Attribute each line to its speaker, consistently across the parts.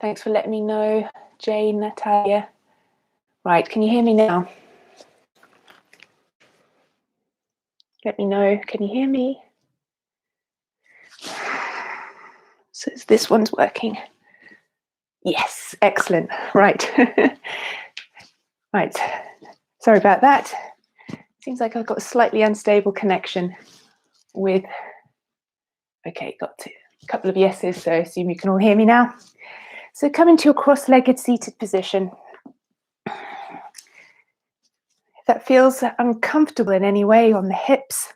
Speaker 1: Thanks for letting me know, Jane, Natalia. Right, can you hear me now? Let me know, can you hear me? So this one's working. Yes, excellent. Right. Right. Sorry about that. Seems like I've got a slightly unstable connection with... Okay, got a couple of yeses, so I assume you can all hear me now. So come into your cross-legged seated position. If that feels uncomfortable in any way on the hips,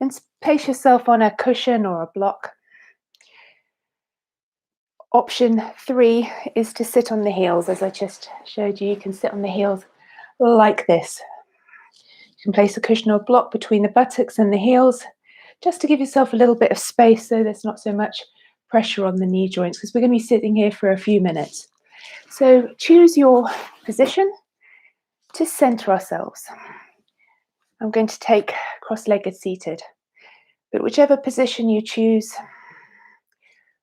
Speaker 1: then place yourself on a cushion or a block. Option 3 is to sit on the heels. As I just showed you, you can sit on the heels like this. You can place a cushion or block between the buttocks and the heels, just to give yourself a little bit of space so there's not so much pressure on the knee joints, because we're going to be sitting here for a few minutes. So choose your position to center ourselves. I'm going to take cross-legged seated, but whichever position you choose,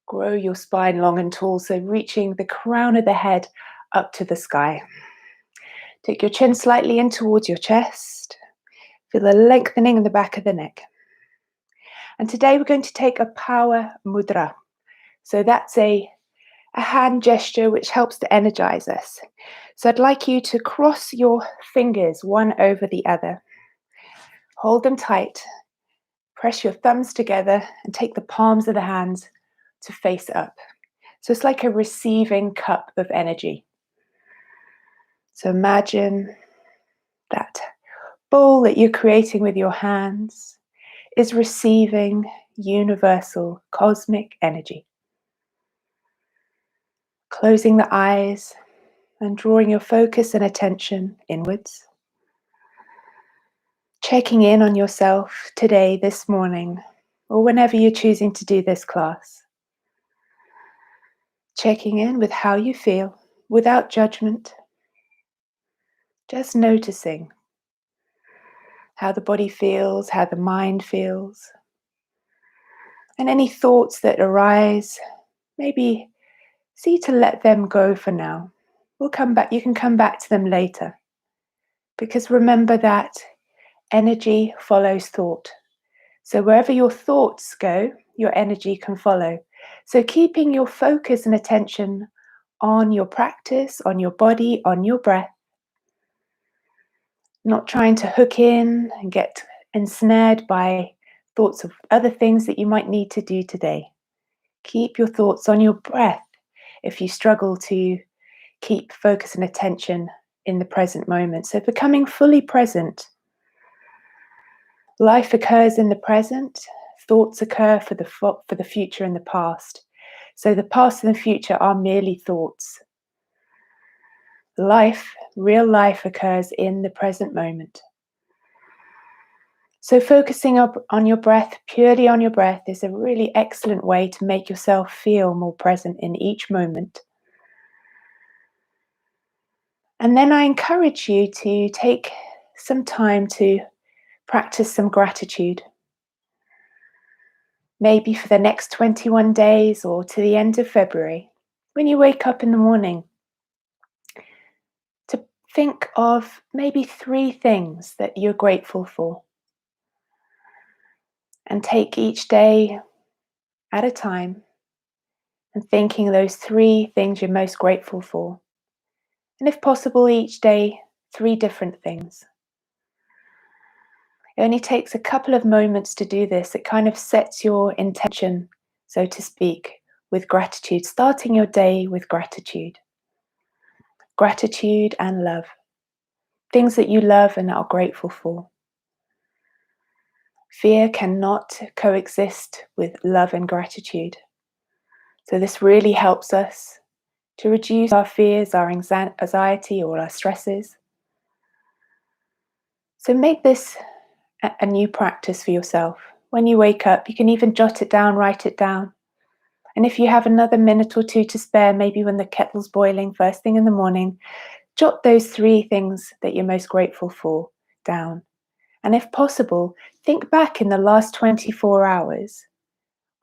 Speaker 1: grow your spine long and tall, so reaching the crown of the head up to the sky. Take your chin slightly in towards your chest. Feel the lengthening in the back of the neck. And today we're going to take a power mudra. So that's a hand gesture which helps to energize us. So I'd like you to cross your fingers one over the other. Hold them tight. Press your thumbs together and take the palms of the hands to face up. So it's like a receiving cup of energy. So imagine that bowl that you're creating with your hands is receiving universal cosmic energy. Closing the eyes and drawing your focus and attention inwards. Checking in on yourself today, this morning, or whenever you're choosing to do this class. Checking in with how you feel without judgment. Just noticing how the body feels, how the mind feels. And any thoughts that arise, maybe see to let them go for now. We'll come back. You can come back to them later. Because remember that energy follows thought. So wherever your thoughts go, your energy can follow. So keeping your focus and attention on your practice, on your body, on your breath. Not trying to hook in and get ensnared by thoughts of other things that you might need to do today. Keep your thoughts on your breath if you struggle to keep focus and attention in the present moment. So becoming fully present. Life occurs in the present. Thoughts occur for the future and the past. So the past and the future are merely thoughts. Life, real life, occurs in the present moment. So focusing on your breath, purely on your breath, is a really excellent way to make yourself feel more present in each moment. And then I encourage you to take some time to practice some gratitude. Maybe for the next 21 days or to the end of February, when you wake up in the morning, to think of maybe 3 things that you're grateful for. And take each day at a time and thinking those 3 things you're most grateful for. And if possible, each day, 3 different things. It only takes a couple of moments to do this. It kind of sets your intention, so to speak, with gratitude, starting your day with gratitude. Gratitude and love. Things that you love and are grateful for. Fear cannot coexist with love and gratitude. So this really helps us to reduce our fears, our anxiety, or our stresses. So make this a new practice for yourself. When you wake up, you can even jot it down, write it down. And if you have another minute or 2 to spare, maybe when the kettle's boiling first thing in the morning, jot those 3 things that you're most grateful for down. And if possible, think back in the last 24 hours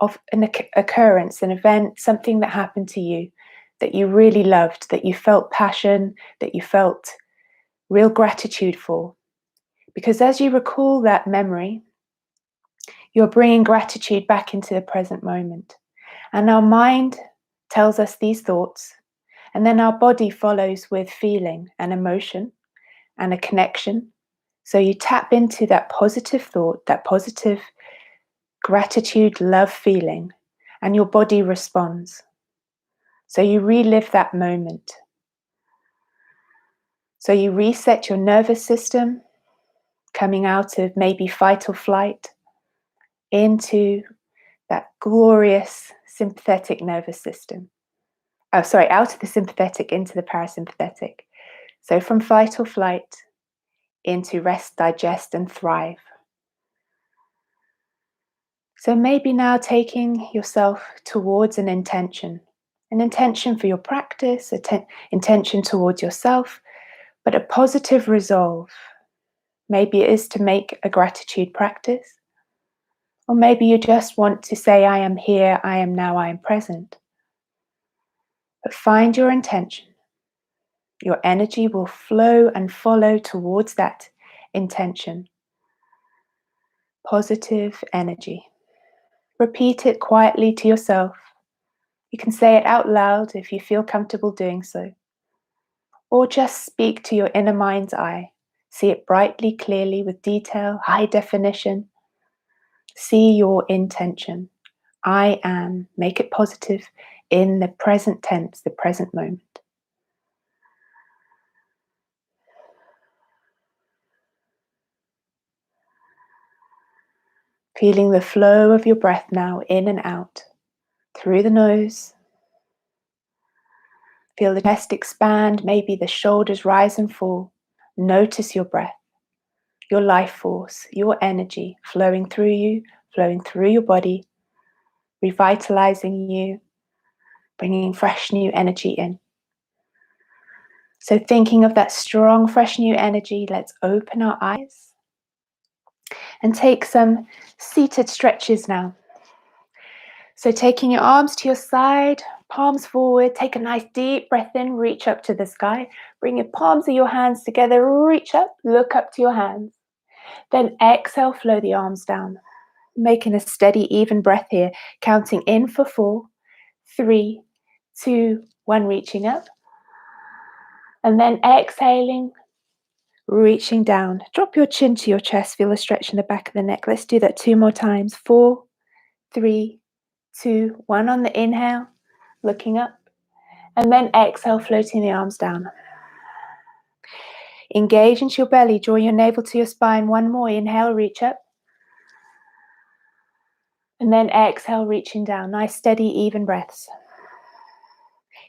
Speaker 1: of an occurrence, an event, something that happened to you that you really loved, that you felt passion, that you felt real gratitude for. Because as you recall that memory, you're bringing gratitude back into the present moment. And our mind tells us these thoughts, and then our body follows with feeling and emotion and a connection. So you tap into that positive thought, that positive gratitude, love feeling, and your body responds. So you relive that moment. So you reset your nervous system, coming out of maybe fight or flight into that glorious sympathetic nervous system. Out of the sympathetic into the parasympathetic. So from fight or flight into rest, digest, and thrive. So maybe now taking yourself towards an intention for your practice, intention towards yourself, but a positive resolve. Maybe it is to make a gratitude practice, or maybe you just want to say, I am here, I am now, I am present. But find your intention. Your energy will flow and follow towards that intention. Positive energy. Repeat it quietly to yourself. You can say it out loud if you feel comfortable doing so. Or just speak to your inner mind's eye. See it brightly, clearly, with detail, high definition. See your intention. I am. Make it positive in the present tense, the present moment. Feeling the flow of your breath now in and out, through the nose. Feel the chest expand, maybe the shoulders rise and fall. Notice your breath, your life force, your energy flowing through you, flowing through your body, revitalizing you, bringing fresh new energy in. So thinking of that strong, fresh new energy, let's open our eyes and take some seated stretches now. So taking your arms to your side, palms forward, take a nice deep breath in, reach up to the sky. Bring your palms of your hands together, reach up, look up to your hands. Then exhale, flow the arms down. Making a steady, even breath here, counting in for 4, 3, 2, 1, reaching up. And then exhaling, reaching down. Drop your chin to your chest, feel a stretch in the back of the neck. Let's do that 2 more times. 4, 3, 2, 1 on the inhale, looking up. And then exhale, floating the arms down. Engage into your belly, draw your navel to your spine. 1 more, inhale, reach up. And then exhale, reaching down. Nice, steady, even breaths.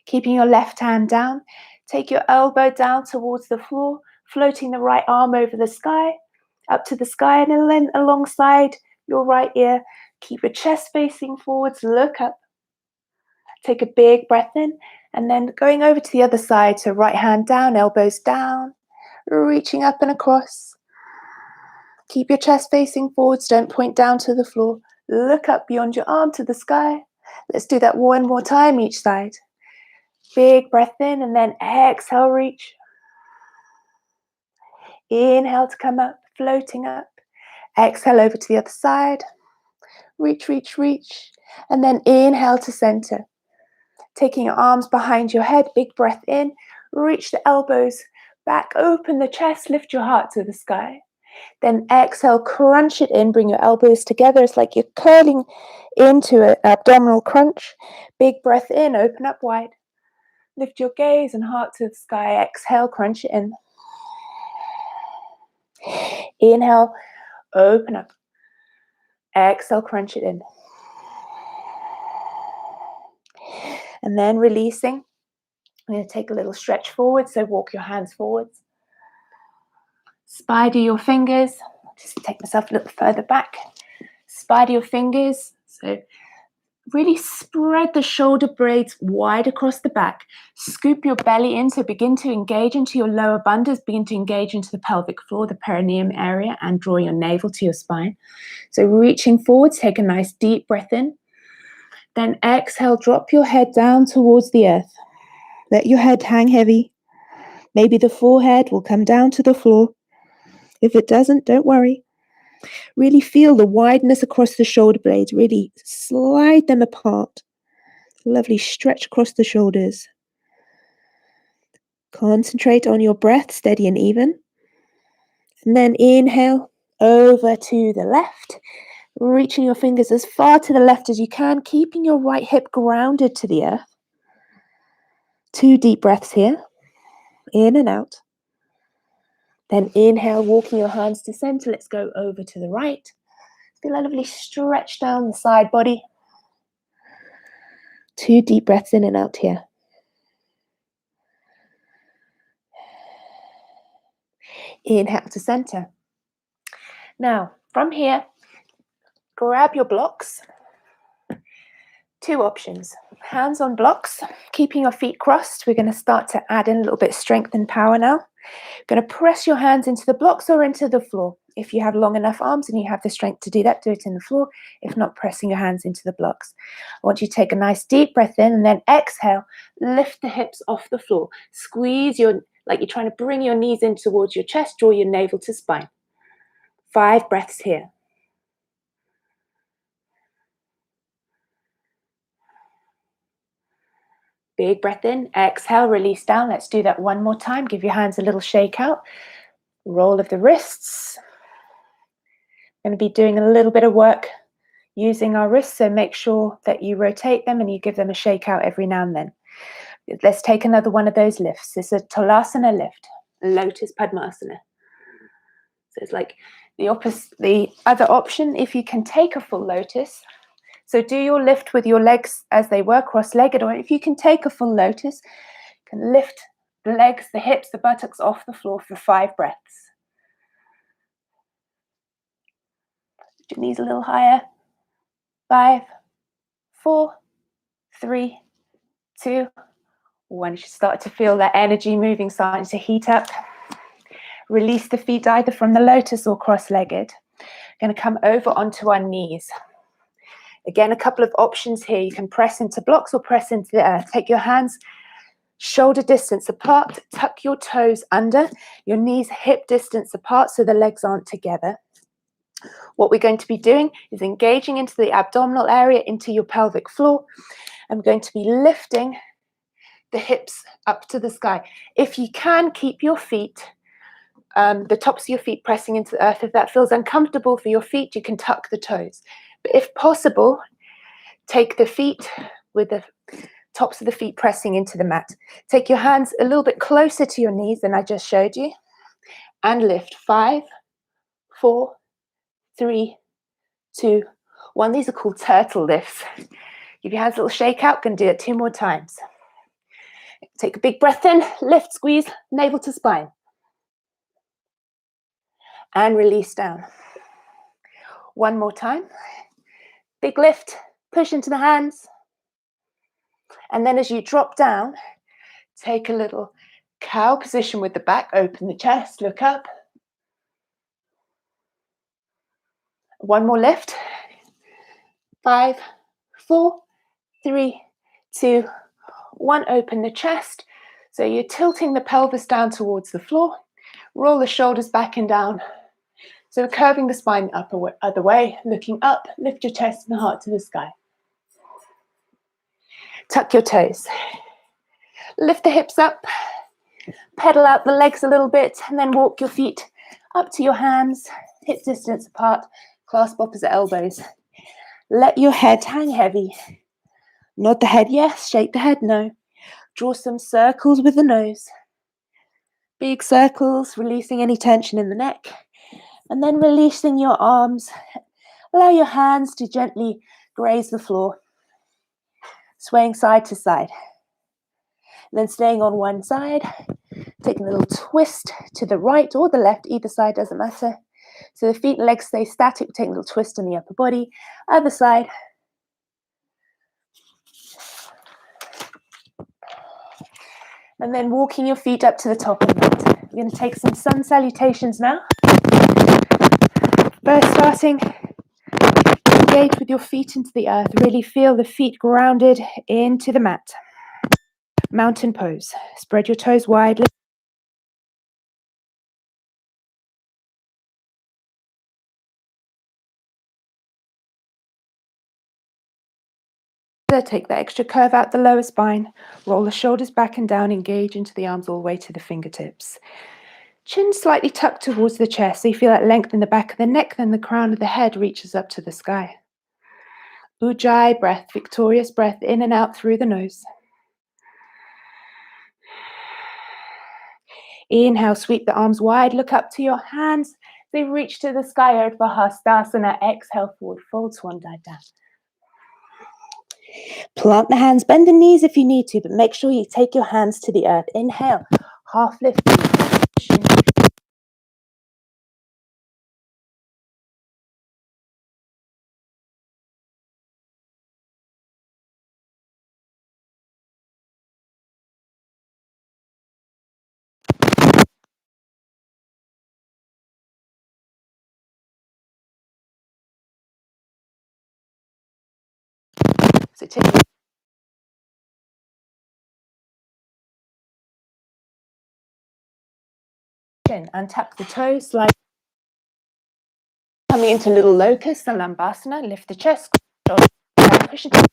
Speaker 1: Keeping your left hand down, take your elbow down towards the floor, floating the right arm over the sky, up to the sky, and then alongside your right ear. Keep your chest facing forwards, look up. Take a big breath in, and then going over to the other side, so right hand down, elbows down, reaching up and across. Keep your chest facing forwards, don't point down to the floor. Look up beyond your arm to the sky. Let's do that 1 more time each side. Big breath in, and then exhale, reach. Inhale to come up, floating up. Exhale over to the other side. Reach, reach, reach. And then inhale to center. Taking your arms behind your head, big breath in. Reach the elbows back, open the chest, lift your heart to the sky. Then exhale, crunch it in, bring your elbows together. It's like you're curling into an abdominal crunch. Big breath in, open up wide. Lift your gaze and heart to the sky. Exhale, crunch it in. Inhale, open up. Exhale, crunch it in. And then releasing. I'm going to take a little stretch forward, so walk your hands forwards. Spider your fingers. Just take myself a little further back. Spider your fingers. So really spread the shoulder blades wide across the back. Scoop your belly in, so begin to engage into your lower bandhas, begin to engage into the pelvic floor, the perineum area, and draw your navel to your spine. So reaching forward, take a nice deep breath in. Then exhale, drop your head down towards the earth. Let your head hang heavy. Maybe the forehead will come down to the floor. If it doesn't, don't worry. Really feel the wideness across the shoulder blades. Really slide them apart. Lovely stretch across the shoulders. Concentrate on your breath, steady and even. And then inhale over to the left, reaching your fingers as far to the left as you can, keeping your right hip grounded to the earth. 2 deep breaths here, in and out. Then inhale, walking your hands to center. Let's go over to the right. Feel a lovely stretch down the side body. 2 deep breaths in and out here. Inhale to center. Now, from here, grab your blocks. 2 options. Hands on blocks, keeping your feet crossed. We're going to start to add in a little bit of strength and power now. You're going to press your hands into the blocks or into the floor. If you have long enough arms and you have the strength to do that, do it in the floor. If not, pressing your hands into the blocks. I want you to take a nice deep breath in and then exhale. Lift the hips off the floor. Squeeze like you're trying to bring your knees in towards your chest. Draw your navel to spine. 5 breaths here. Big breath in, exhale, release down. Let's do that one more time. Give your hands a little shake out. Roll of the wrists. Going to be doing a little bit of work using our wrists, so make sure that you rotate them and you give them a shake out every now and then. Let's take another one of those lifts. This is a Talasana lift, Lotus Padmasana. So it's like the other option, if you can take a full lotus. So do your lift with your legs as they were, cross-legged, or if you can take a full lotus, you can lift the legs, the hips, the buttocks off the floor for 5 breaths. Lift your knees a little higher. 5, 4, 3, 2, 1. You should start to feel that energy moving, starting to heat up. Release the feet either from the lotus or cross-legged. Going to come over onto our knees. Again, a couple of options here. You can press into blocks or press into the earth. Take your hands shoulder distance apart. Tuck your toes under. Your knees hip distance apart so the legs aren't together. What we're going to be doing is engaging into the abdominal area, into your pelvic floor. I'm going to be lifting the hips up to the sky. If you can, keep your feet, the tops of your feet pressing into the earth. If that feels uncomfortable for your feet, you can tuck the toes. But if possible, take the feet with the tops of the feet pressing into the mat. Take your hands a little bit closer to your knees than I just showed you. And lift. 5, 4, 3, 2, 1. These are called turtle lifts. Give your hands a little shake out. Going to do it 2 more times. Take a big breath in. Lift, squeeze, navel to spine. And release down. 1 more time. Big lift, push into the hands. And then as you drop down, take a little cow position with the back. Open the chest, look up. 1 more lift. 5, 4, 3, 2, 1. Open the chest. So you're tilting the pelvis down towards the floor. Roll the shoulders back and down. So curving the spine up other way, looking up, lift your chest and heart to the sky. Tuck your toes. Lift the hips up. Pedal out the legs a little bit and then walk your feet up to your hands, hip distance apart, clasp opposite elbows. Let your head hang heavy. Nod the head yes, shake the head no. Draw some circles with the nose. Big circles, releasing any tension in the neck. And then releasing your arms. Allow your hands to gently graze the floor, swaying side to side. And then staying on one side, taking a little twist to the right or the left, either side doesn't matter. So the feet and legs stay static, take a little twist in the upper body. Other side. And then walking your feet up to the top of the mat. We're going to take some sun salutations now. First starting, engage with your feet into the earth. Really feel the feet grounded into the mat. Mountain pose. Spread your toes wide. Take that extra curve out the lower spine. Roll the shoulders back and down. Engage into the arms all the way to the fingertips. Chin slightly tucked towards the chest, so you feel that length in the back of the neck, then the crown of the head reaches up to the sky. Ujjayi breath, victorious breath in and out through the nose. Inhale, sweep the arms wide, look up to your hands. They reach to the sky, Urdhva Hastasana. Exhale, forward fold, swan dive down. Plant the hands, bend the knees if you need to, but make sure you take your hands to the earth. Inhale, half lift. So take chin, untuck the toes, slide. Coming into little Lotus, the Lambasana, lift the chest, push it down.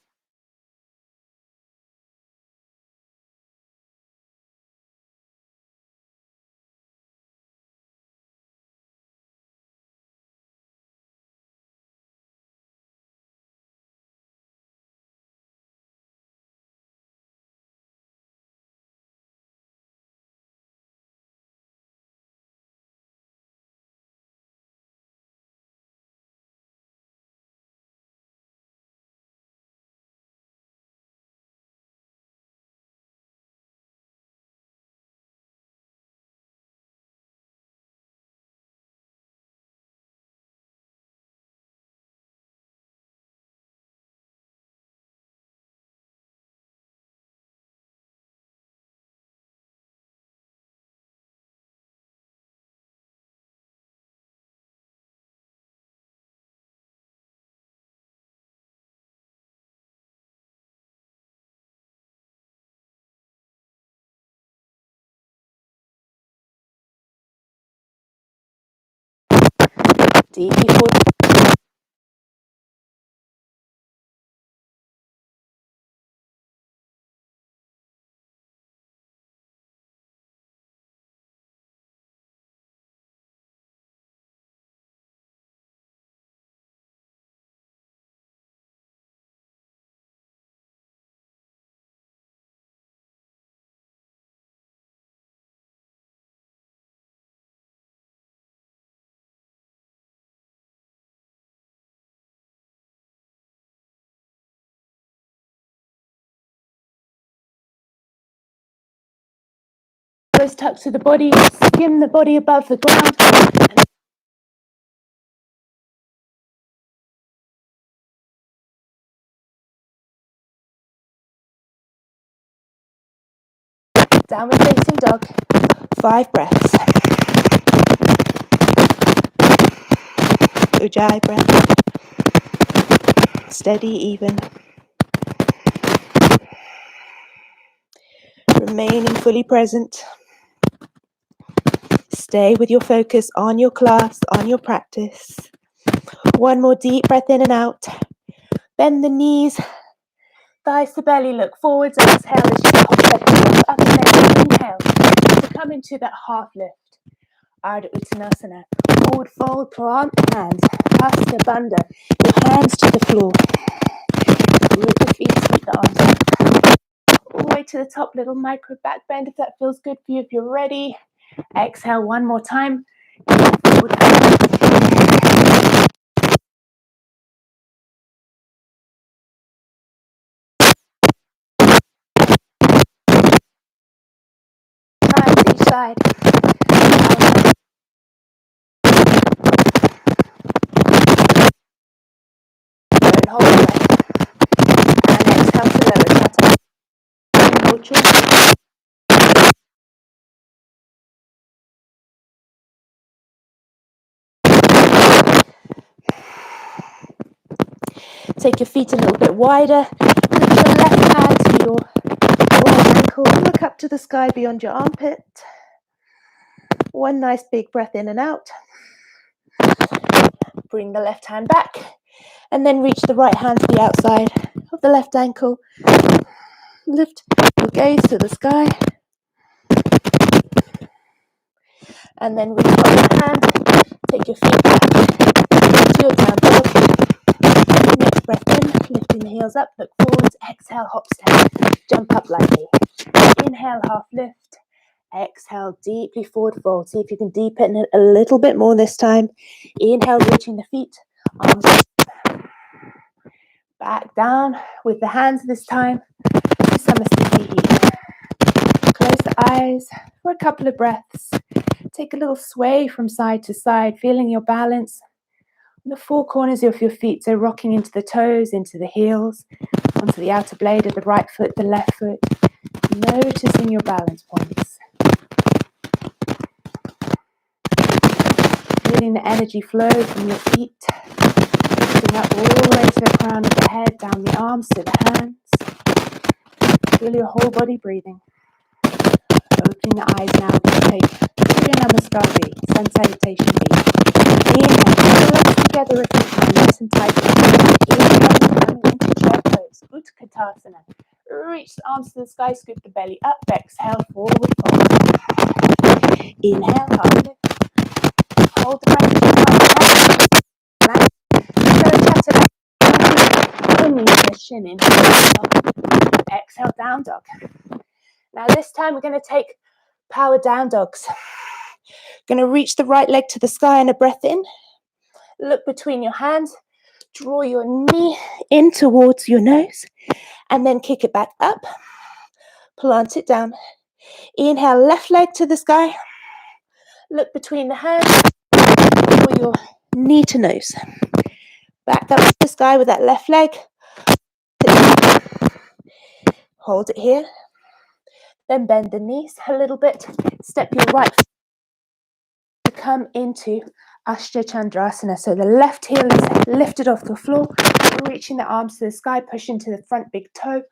Speaker 1: Deeply forward. Toes tucked to the body, skim the body above the ground. Downward facing dog. 5 breaths. Ujjayi breath. Steady, even. Remaining fully present. Stay with your focus on your class, on your practice. One more deep breath in and out. Bend the knees. Thighs to belly, look forwards. Exhale as you pop that up and down. Inhale to come into that half lift. Ardha Uttanasana. Forward fold, plant the hands. Hasta Bandha. Your hands to the floor. Root the feet, sweep the arms up. All the way to the top, little micro back bend if that feels good for you. If you're ready, exhale one more time. Forward fold. Hands each side. And hold the breath. And exhale to lower tata. Neutral. Take your feet a little bit wider. Put your left hand to your right ankle.
Speaker 2: ankle, look up to the sky beyond your armpit. One nice big breath in and out. Bring the left hand back and then reach the right hand to the outside of the left ankle. Lift your gaze to the sky. And then reach on your hand. Take your feet back to your down dog. Next breath in, lifting the heels up, look forwards. Exhale, hop step, jump up lightly. Inhale, half lift. Exhale, deeply forward fold. See if you can deepen it a little bit more this time. Inhale, reaching the feet, arms back down with the hands this time. Samasthiti heat. Close the eyes for a couple of breaths. Take a little sway from side to side, feeling your balance. The four corners of your feet, so rocking into the toes, into the heels, onto the outer blade of the right foot, the left foot. Noticing your balance points. Feeling the energy flow from your feet. Lifting up all the way to the crown of the head, down the arms to the hands. Feel your whole body breathing. Opening the eyes now to take Surya Namaskar B, Sun Salutation B. Inhale, put the legs together if you can, nice and tight. Inhale, coming into chair pose, Utkatasana. Reach the arms to the sky, scoop the belly up. Exhale, forward fold. Inhale, half lift. Hold the breath in your right hand. Exhale, down dog. Now this time we're going to take power down dogs. Going to reach the right leg to the sky and a breath in. Look between your hands. Draw your knee in towards your nose and then kick it back up. Plant it down. Inhale, left leg to the sky. Look between the hands. Draw your knee to nose. Back up to the sky with that left leg. Hold it here. Then bend the knees a little bit. Step your right foot to come into Ashja Chandrasana. So the left heel is lifted off the floor, reaching the arms to the sky, push into the front big toe.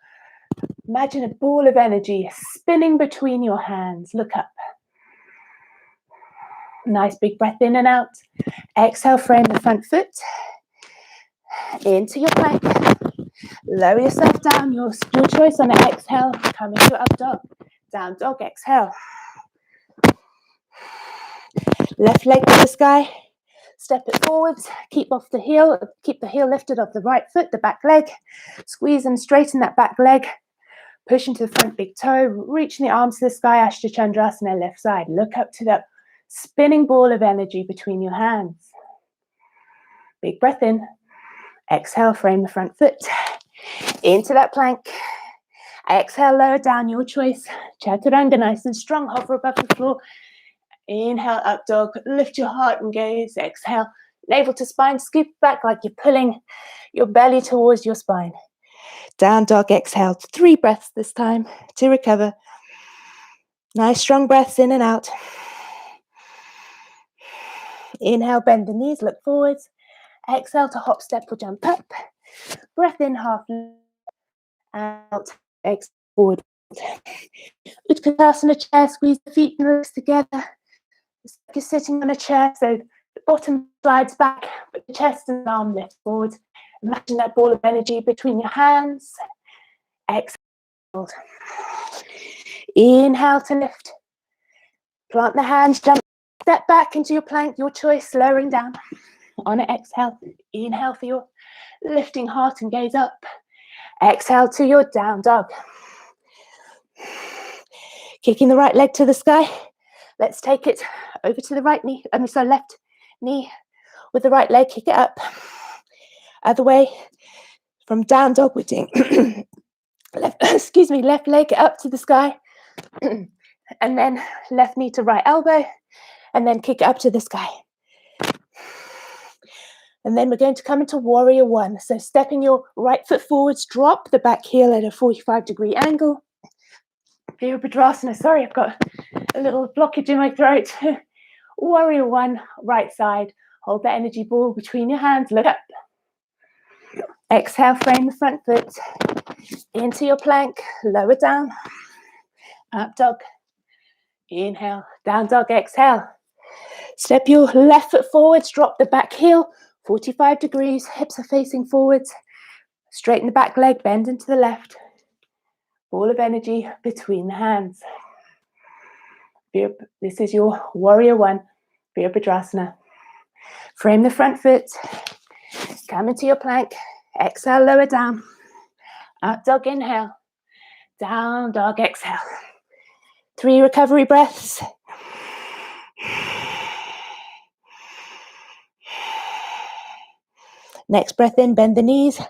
Speaker 2: Imagine a ball of energy spinning between your hands. Look up. Nice big breath in and out. Exhale, frame the front foot. Into your plank. Lower yourself down. Your choice on an exhale. Come into up dog. Down dog, exhale. Left leg to the sky. Step it forwards. Keep the heel lifted off the right foot, the back leg. Squeeze and straighten that back leg. Push into the front big toe. Reaching the arms to the sky. Ashja Chandrasana, left side. Look up to that spinning ball of energy between your hands. Big breath in. Exhale, frame the front foot. Into that plank. Exhale, lower down, your choice. Chaturanga, nice and strong. Hover above the floor. Inhale, up dog. Lift your heart and gaze. Exhale, navel to spine. Scoop back like you're pulling your belly towards your spine. Down dog, exhale. 3 breaths this time to recover. Nice strong breaths in and out. Inhale, bend the knees, look forwards. Exhale to hop, step or jump up. Breath in, half out. Exhale, forward. Utkatasana chair, squeeze the feet and legs together. It's like you're sitting on a chair, so the bottom slides back, but the chest and arm lift forward. Imagine that ball of energy between your hands. Exhale. Inhale to lift. Plant the hands, jump, step back into your plank, your choice, lowering down. On an exhale, inhale for your lifting heart and gaze up. Exhale to your down dog. Kicking the right leg to the sky. Let's take it over to the right knee, left knee with the right leg, kick it up. Other way, from down dog, we're doing left leg up to the sky. And then left knee to right elbow, and then kick it up to the sky. And then we're going to come into warrior one. So stepping your right foot forwards, drop the back heel at a 45-degree angle. Virabhadrasana, sorry, I've got a little blockage in my throat. Warrior one, right side. Hold the energy ball between your hands, look up. Exhale, frame the front foot into your plank, lower down. Up dog. Inhale. Down dog. Exhale. Step your left foot forwards. Drop the back heel. 45 degrees. Hips are facing forwards. Straighten the back leg. Bend into the left. Ball of energy between the hands. This is your warrior one. Virabhadrasana. Frame the front foot. Come into your plank. Exhale, lower down. Up dog, inhale. Down dog, exhale. 3 recovery breaths. Next breath in, bend the knees.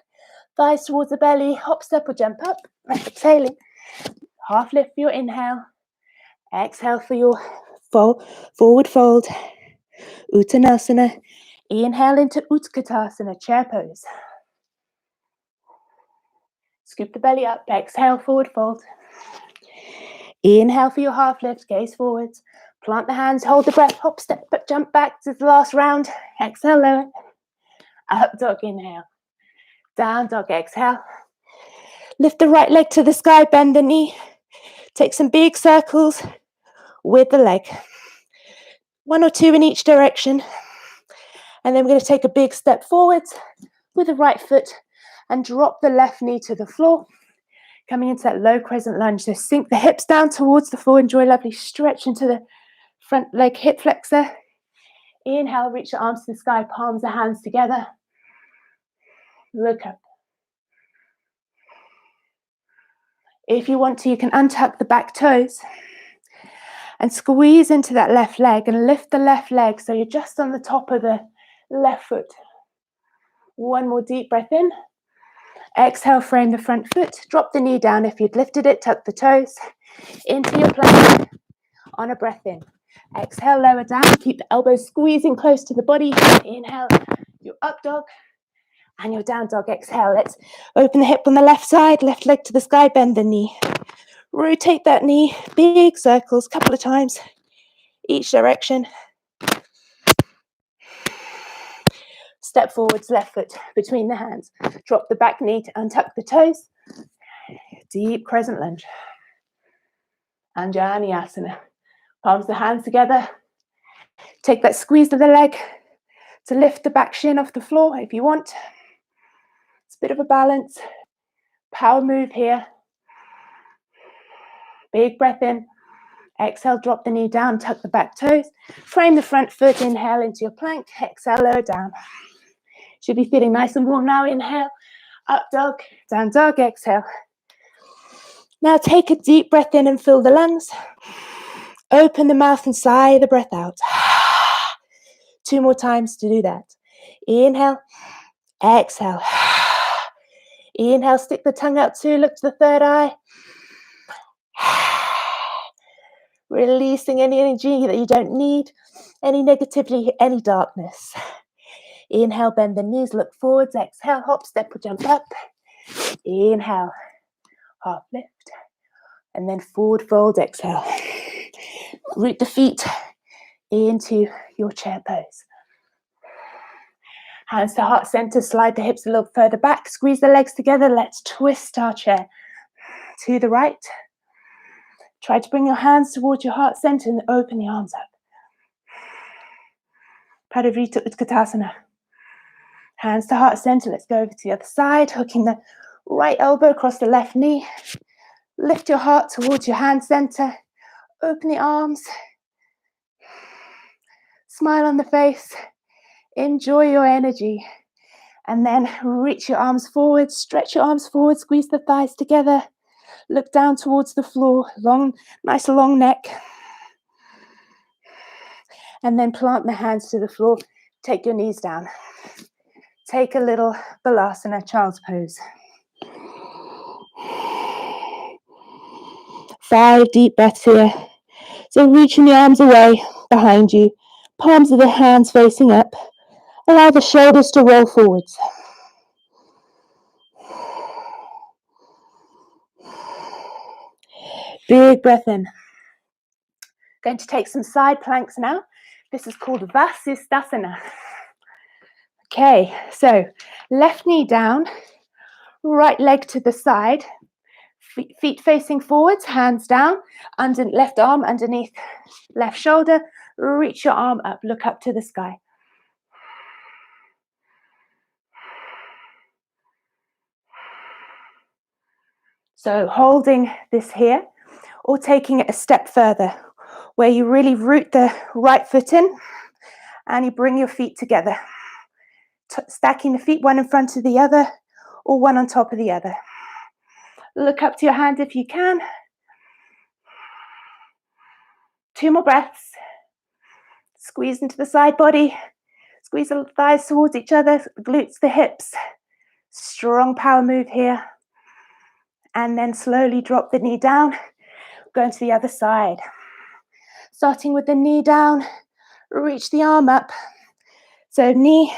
Speaker 2: Thighs towards the belly. Hop, step or jump up. Exhaling. Half lift for your inhale. Exhale for your forward fold. Uttanasana. Inhale into Utkatasana, chair pose. Scoop the belly up. Exhale, forward fold. Inhale for your half lift, gaze forwards. Plant the hands, hold the breath, hop, step, but jump back to the last round. Exhale, lower. Up dog, inhale. Down dog, exhale. Lift the right leg to the sky, bend the knee. Take some big circles with the leg. 1 or 2 in each direction. And then we're going to take a big step forwards with the right foot and drop the left knee to the floor. Coming into that low crescent lunge. So sink the hips down towards the floor. Enjoy a lovely stretch into the front leg hip flexor. Inhale, reach your arms to the sky, palms of hands together. Look up. If you want to, you can untuck the back toes and squeeze into that left leg and lift the left leg so you're just on the top of the left foot. 1 more deep breath in. Exhale, frame the front foot. Drop the knee down. If you'd lifted it, tuck the toes into your plank on a breath in. Exhale, lower down. Keep the elbows squeezing close to the body. Inhale, your up dog and your down dog. Exhale. Let's open the hip on the left side. Left leg to the sky. Bend the knee. Rotate that knee. Big circles, couple of times. Each direction. Step forwards, left foot between the hands. Drop the back knee to untuck the toes. Deep crescent lunge. Anjaneyasana. Palms of the hands together. Take that squeeze of the leg to lift the back shin off the floor if you want. It's a bit of a balance. Power move here. Big breath in. Exhale, drop the knee down, tuck the back toes. Frame the front foot, inhale into your plank. Exhale, lower down. Should be feeling nice and warm now. Inhale, up dog, down dog, exhale. Now take a deep breath in and fill the lungs. Open the mouth and sigh the breath out. 2 more times to do that. Inhale, exhale. Inhale, stick the tongue out too, look to the third eye. Releasing any energy that you don't need, any negativity, any darkness. Inhale, bend the knees, look forwards. Exhale, hop, step or jump up. Inhale, half lift. And then forward fold, exhale. Root the feet into your chair pose. Hands to heart center, slide the hips a little further back. Squeeze the legs together. Let's twist our chair to the right. Try to bring your hands towards your heart center and open the arms up. Parivrita Utkatasana. Hands to heart center. Let's go over to the other side, hooking the right elbow across the left knee. Lift your heart towards your hand center. Open the arms. Smile on the face. Enjoy your energy. And then reach your arms forward. Stretch your arms forward. Squeeze the thighs together. Look down towards the floor. Long, nice long neck. And then plant the hands to the floor. Take your knees down. Take a little Balasana, child's pose. 5 deep breaths here. So reaching the arms away behind you. Palms of the hands facing up. Allow the shoulders to roll forwards. Big breath in. Going to take some side planks now. This is called Vasisthasana. Okay, so left knee down, right leg to the side. Feet facing forwards, hands down, left arm underneath left shoulder. Reach your arm up, look up to the sky. So holding this here, or taking it a step further, where you really root the right foot in and you bring your feet together. Stacking the feet one in front of the other or one on top of the other. Look up to your hand if you can. 2 more breaths. Squeeze into the side body. Squeeze the thighs towards each other, glutes, the hips. Strong power move here. And then slowly drop the knee down. Going to the other side. Starting with the knee down, reach the arm up. So knee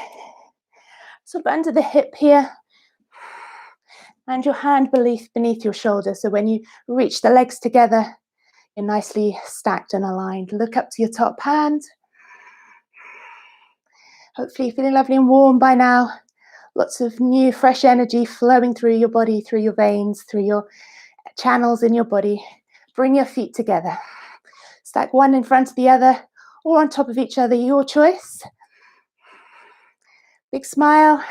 Speaker 2: sort of under the hip here. And your hand beneath your shoulder. So when you reach the legs together, you're nicely stacked and aligned. Look up to your top hand. Hopefully you're feeling lovely and warm by now. Lots of new, fresh energy flowing through your body, through your veins, through your channels in your body. Bring your feet together. Stack one in front of the other or on top of each other, your choice. Big smile.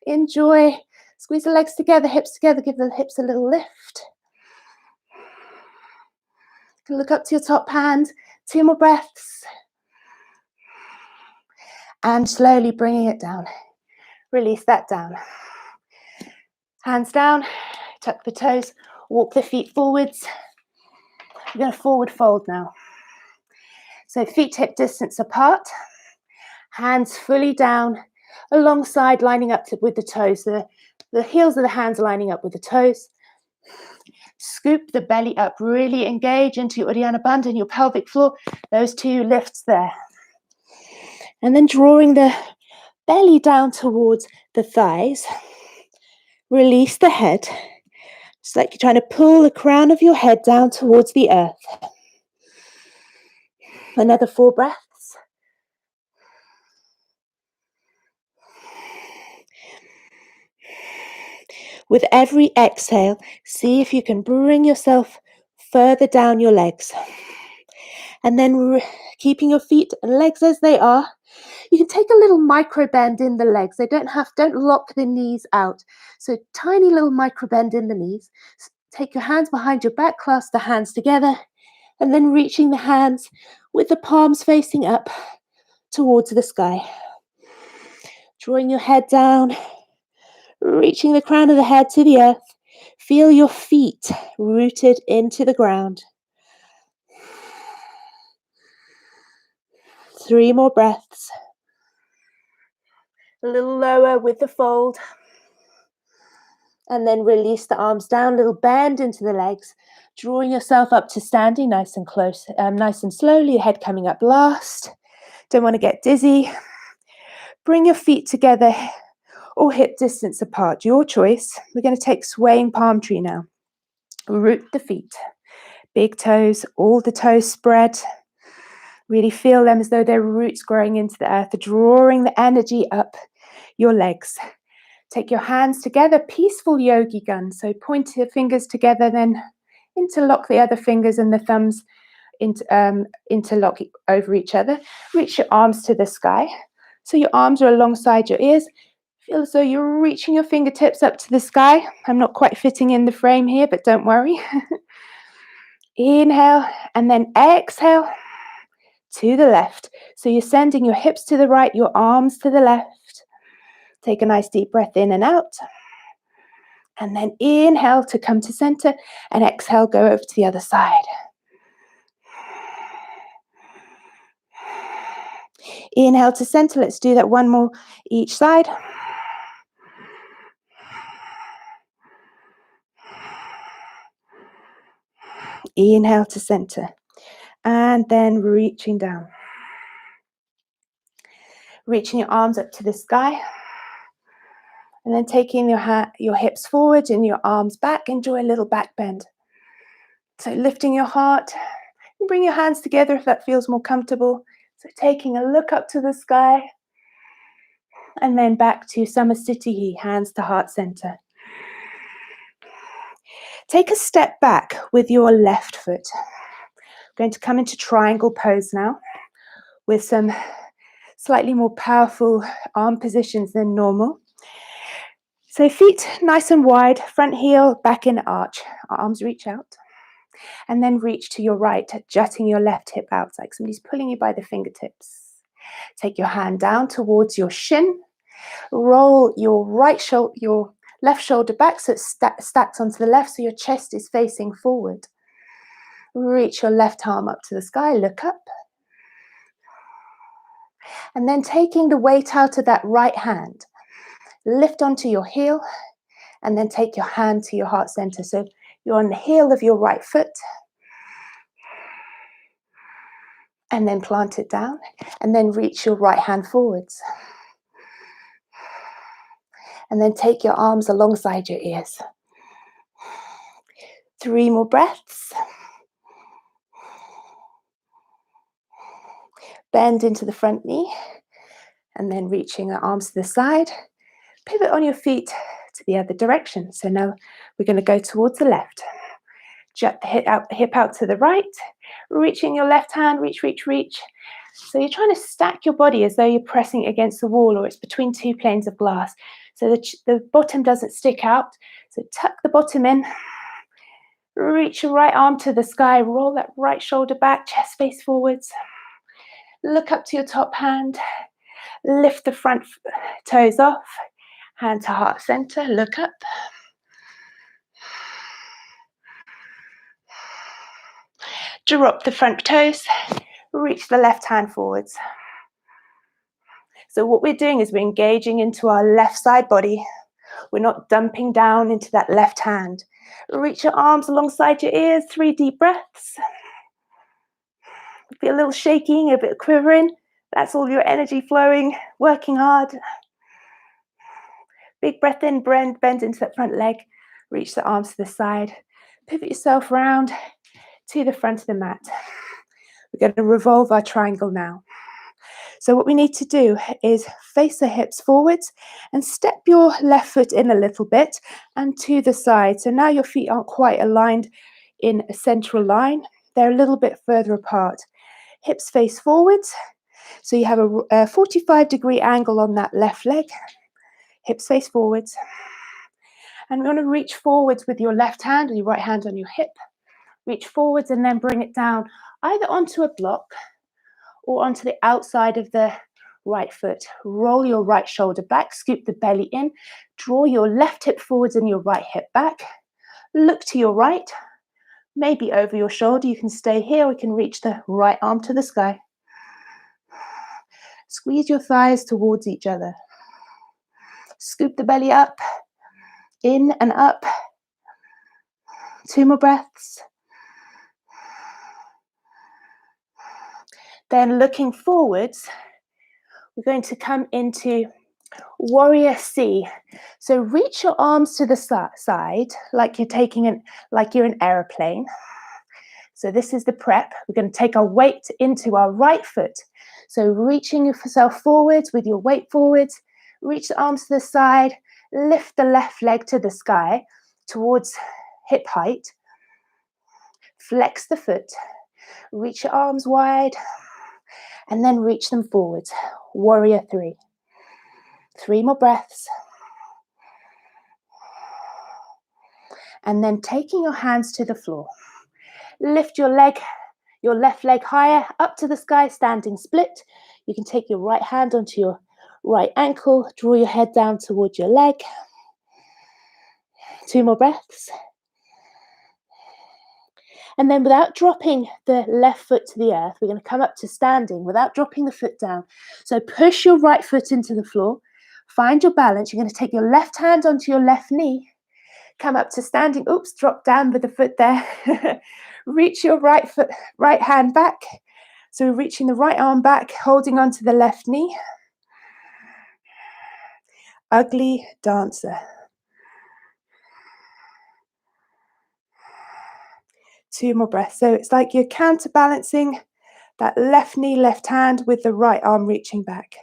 Speaker 2: Enjoy. Squeeze the legs together, hips together. Give the hips a little lift. Look up to your top hand. 2 more breaths. And slowly bringing it down. Release that down. Hands down. Tuck the toes. Walk the feet forwards. We're going to forward fold now. So feet hip distance apart. Hands fully down. Alongside, lining up with the toes. The heels of the hands lining up with the toes. Scoop the belly up. Really engage into your Uddiyana Bandha and your pelvic floor. Those 2 lifts there. And then drawing the belly down towards the thighs. Release the head. It's like you're trying to pull the crown of your head down towards the earth. Another 4 breaths. With every exhale, see if you can bring yourself further down your legs. And then keeping your feet and legs as they are, you can take a little micro bend in the legs. Don't lock the knees out. So tiny little micro bend in the knees. Take your hands behind your back, clasp the hands together, and then reaching the hands with the palms facing up towards the sky. Drawing your head down, reaching the crown of the head to the earth. Feel your feet rooted into the ground. 3 more breaths. A little lower with the fold. And then release the arms down, little bend into the legs, drawing yourself up to standing nice and close, nice and slowly, head coming up last. Don't want to get dizzy. Bring your feet together or hip distance apart, your choice. We're going to take swaying palm tree now. Root the feet, big toes, all the toes spread. Really feel them as though they're roots growing into the earth, drawing the energy up your legs. Take your hands together, peaceful yogi gun. So point your fingers together, then interlock the other fingers and the thumbs interlock over each other. Reach your arms to the sky. So your arms are alongside your ears. Feel as though you're reaching your fingertips up to the sky. I'm not quite fitting in the frame here, but don't worry. Inhale and then exhale to the left. So you're sending your hips to the right, your arms to the left. Take a nice deep breath in and out. And then inhale to come to center and exhale, go over to the other side. Inhale to center. Let's do that 1 more each side. Inhale to center. And then reaching down. Reaching your arms up to the sky. And then taking your hips forward and your arms back. Enjoy a little back bend. So lifting your heart. Bring your hands together if that feels more comfortable. So taking a look up to the sky. And then back to Samasthiti, hands to heart center. Take a step back with your left foot. Going to come into triangle pose now with some slightly more powerful arm positions than normal. So feet nice and wide, front heel back in arch. Arms reach out. And then reach to your right, jutting your left hip out like somebody's pulling you by the fingertips. Take your hand down towards your shin. Roll your left shoulder back so it stacks onto the left so your chest is facing forward. Reach your left arm up to the sky, look up. And then taking the weight out of that right hand, lift onto your heel and then take your hand to your heart center. So you're on the heel of your right foot and then plant it down and then reach your right hand forwards. And then take your arms alongside your ears. 3 more breaths. Bend into the front knee and then reaching the arms to the side. Pivot on your feet to the other direction. So now we're going to go towards the left. Jut the hip out to the right. Reaching your left hand, reach, reach, reach. So you're trying to stack your body as though you're pressing against the wall or it's between 2 planes of glass. So the bottom doesn't stick out. So tuck the bottom in. Reach your right arm to the sky. Roll that right shoulder back, chest face forwards. Look up to your top hand. Lift the front toes off. Hand to heart center. Look up. Drop the front toes. Reach the left hand forwards. So what we're doing is we're engaging into our left side body. We're not dumping down into that left hand. Reach your arms alongside your ears. 3 deep breaths. Be a little shaking, a bit of quivering. That's all your energy flowing, working hard. Big breath in, bend into that front leg. Reach the arms to the side. Pivot yourself round to the front of the mat. We're going to revolve our triangle now. So what we need to do is face the hips forwards and step your left foot in a little bit and to the side. So now your feet aren't quite aligned in a central line. They're a little bit further apart. Hips face forwards. So you have a 45-degree angle on that left leg. Hips face forwards. And we're going to reach forwards with your left hand or your right hand on your hip. Reach forwards and then bring it down either onto a block or onto the outside of the right foot. Roll your right shoulder back, scoop the belly in, draw your left hip forwards and your right hip back. Look to your right, maybe over your shoulder. You can stay here, we can reach the right arm to the sky. Squeeze your thighs towards each other. Scoop the belly up, in and up. 2 more breaths. Then looking forwards, we're going to come into Warrior C. So reach your arms to the side like you're an aeroplane. So this is the prep. We're going to take our weight into our right foot. So reaching yourself forwards with your weight forwards, reach the arms to the side, lift the left leg to the sky towards hip height. Flex the foot, reach your arms wide, and then reach them forwards. Warrior 3. 3 more breaths. And then taking your hands to the floor. Lift your left leg higher, up to the sky, standing split. You can take your right hand onto your right ankle, draw your head down towards your leg. 2 more breaths. And then without dropping the left foot to the earth, we're going to come up to standing without dropping the foot down. So push your right foot into the floor. Find your balance. You're going to take your left hand onto your left knee. Come up to standing. Oops, drop down with the foot there. Reach your right hand back. So we're reaching the right arm back, holding onto the left knee. Ugly dancer. 2 more breaths. So it's like you're counterbalancing that left knee, left hand with the right arm reaching back.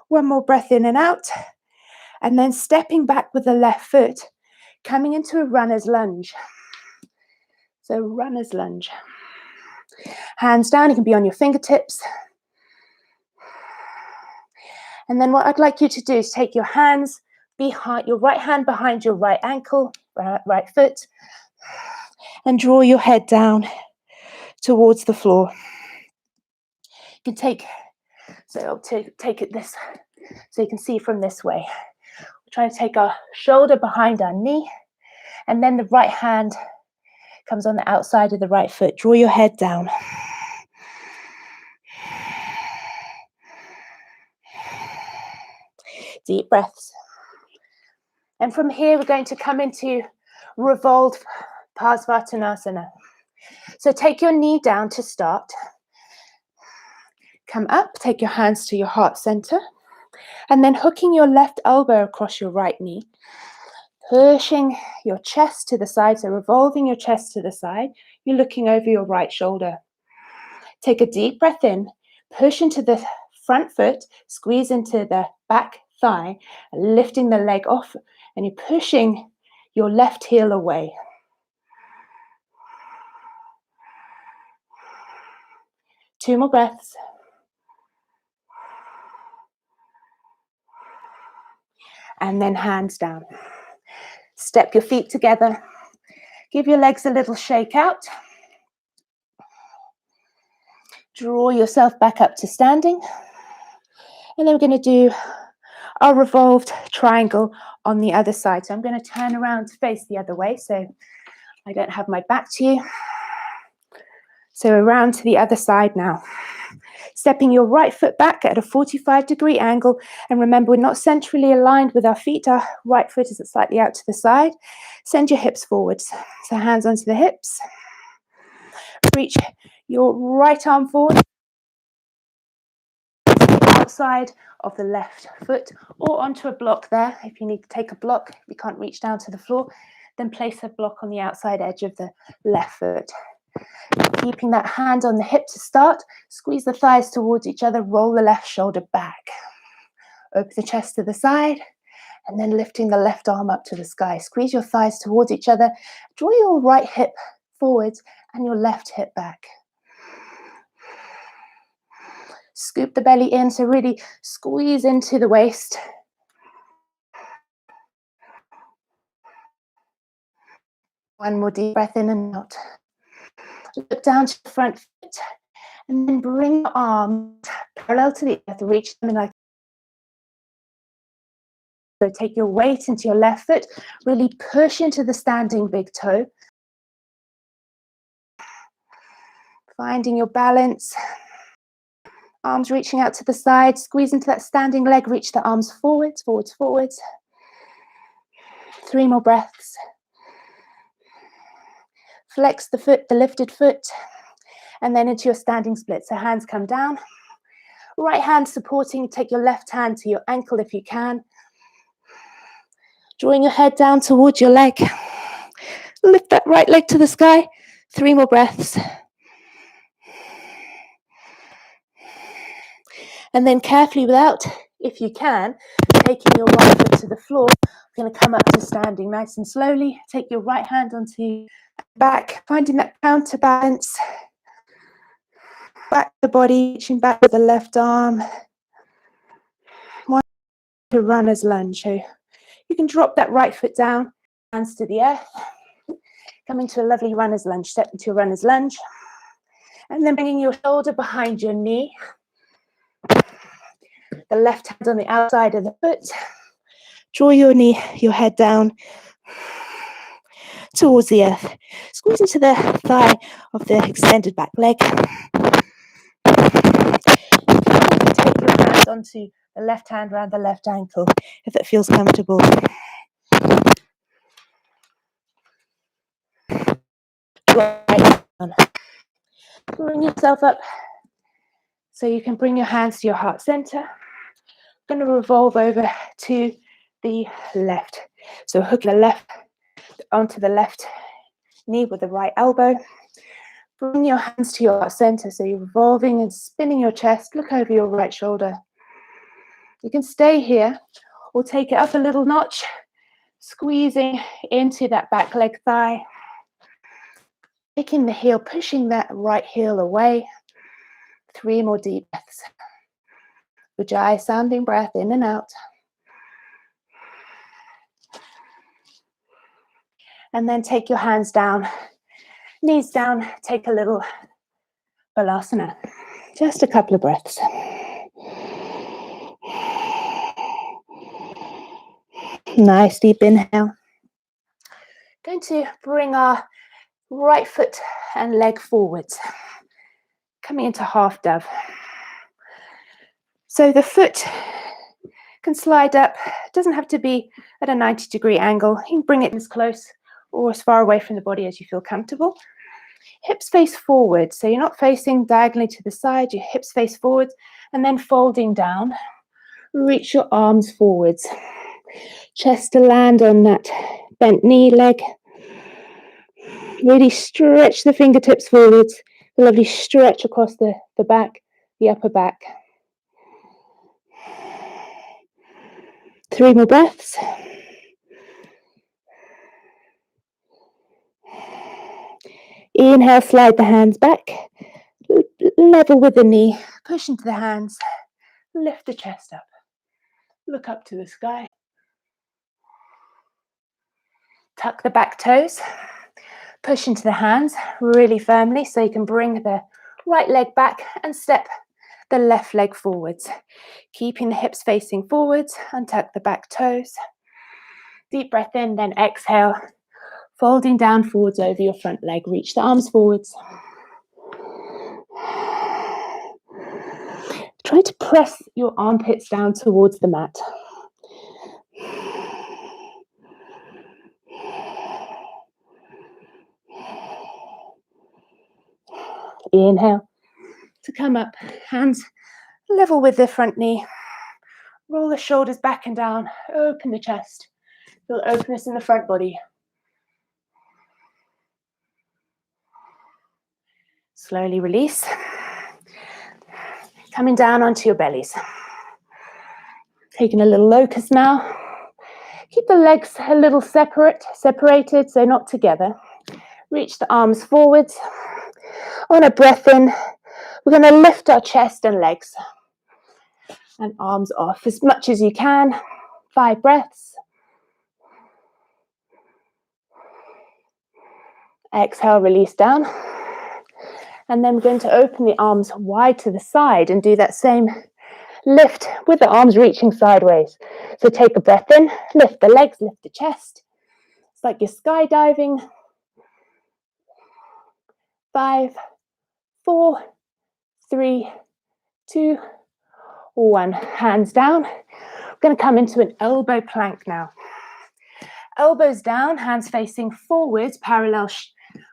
Speaker 2: 1 more breath in and out. And then stepping back with the left foot, coming into a runner's lunge. So runner's lunge. Hands down, you can be on your fingertips. And then what I'd like you to do is take your hands behind, your right hand behind your right ankle, right foot, and draw your head down towards the floor. You can take, so I'll take it this, so you can see from this way. We're trying to take our shoulder behind our knee, and then the right hand comes on the outside of the right foot. Draw your head down. Deep breaths. And from here, we're going to come into Revolt Parsvartanasana. So take your knee down to start. Come up, take your hands to your heart center, and then hooking your left elbow across your right knee, pushing your chest to the side, so revolving your chest to the side. You're looking over your right shoulder. Take a deep breath in, push into the front foot, squeeze into the back thigh, lifting the leg off, and you're pushing your left heel away. Two more breaths. And then hands down. Step your feet together. Give your legs a little shake out. Draw yourself back up to standing. And then we're going to do our revolved triangle on the other side. So I'm going to turn around to face the other way so I don't have my back to you. So around to the other side now. Stepping your right foot back at a 45-degree angle. And remember, we're not centrally aligned with our feet. Our right foot is slightly out to the side. Send your hips forwards. So hands onto the hips. Reach your right arm forward. Outside of the left foot or onto a block there. If you need to take a block, if you can't reach down to the floor, then place a block on the outside edge of the left foot. Keeping that hand on the hip to start, squeeze the thighs towards each other, roll the left shoulder back. Open the chest to the side, and then lifting the left arm up to the sky. Squeeze your thighs towards each other, draw your right hip forwards and your left hip back. Scoop the belly in, so really squeeze into the waist. One more deep breath in and out. Look down to the front foot and then bring your arms parallel to the earth. Reach them in like so. Take your weight into your left foot. Really push into the standing big toe. Finding your balance. Arms reaching out to the side. Squeeze into that standing leg. Reach the arms forwards, forwards, forwards. 3 more breaths. Flex the foot, the lifted foot, and then into your standing split. So hands come down. Right hand supporting, take your left hand to your ankle if you can. Drawing your head down towards your leg. Lift that right leg to the sky. 3 more breaths. And then carefully, without, if you can, taking your right foot to the floor, we're going to come up to standing nice and slowly. Take your right hand onto back, finding that counterbalance. Back the body, reaching back with the left arm. One to runner's lunge. So you can drop that right foot down, hands to the earth. Come into a lovely runner's lunge. Step into a runner's lunge. And then bringing your shoulder behind your knee. The left hand on the outside of the foot. Draw your knee, your head down towards the earth. Squeeze into the thigh of the extended back leg. Take your hands onto the left hand around the left ankle if that feels comfortable. Right down. Bring yourself up so you can bring your hands to your heart center. Going to revolve over to the left. So hook the left onto the left knee with the right elbow. Bring your hands to your heart center. So you're revolving and spinning your chest. Look over your right shoulder. You can stay here or take it up a little notch, squeezing into that back leg thigh. Taking the heel, pushing that right heel away. 3 more deep breaths. Ujjayi sounding breath in and out. And then take your hands down, knees down, take a little Talasana. Just a couple of breaths. Nice deep inhale. Going to bring our right foot and leg forwards, coming into half dove. So the foot can slide up, doesn't have to be at a 90-degree angle. You can bring it as close or as far away from the body as you feel comfortable. Hips face forward, so you're not facing diagonally to the side, your hips face forward, and then folding down. Reach your arms forwards. Chest to land on that bent knee leg. Really stretch the fingertips forwards. A lovely stretch across the back, the upper back. 3 more breaths. Inhale, slide the hands back. Level with the knee. Push into the hands. Lift the chest up. Look up to the sky. Tuck the back toes. Push into the hands really firmly so you can bring the right leg back and step the left leg forwards. Keeping the hips facing forwards, untuck the back toes. Deep breath in, then exhale. Folding down forwards over your front leg. Reach the arms forwards. Try to press your armpits down towards the mat. Inhale to come up, hands level with the front knee. Roll the shoulders back and down, open the chest. Feel openness in the front body. Slowly release. Coming down onto your bellies. Taking a little locust now. Keep the legs a little separated, so not together. Reach the arms forwards. On a breath in, we're going to lift our chest and legs. And arms off as much as you can. 5 breaths. Exhale, release down. And then we're going to open the arms wide to the side and do that same lift with the arms reaching sideways. So take a breath in, lift the legs, lift the chest. It's like you're skydiving. 5, 4, 3, 2, 1. Hands down. We're going to come into an elbow plank now. Elbows down, hands facing forwards, parallel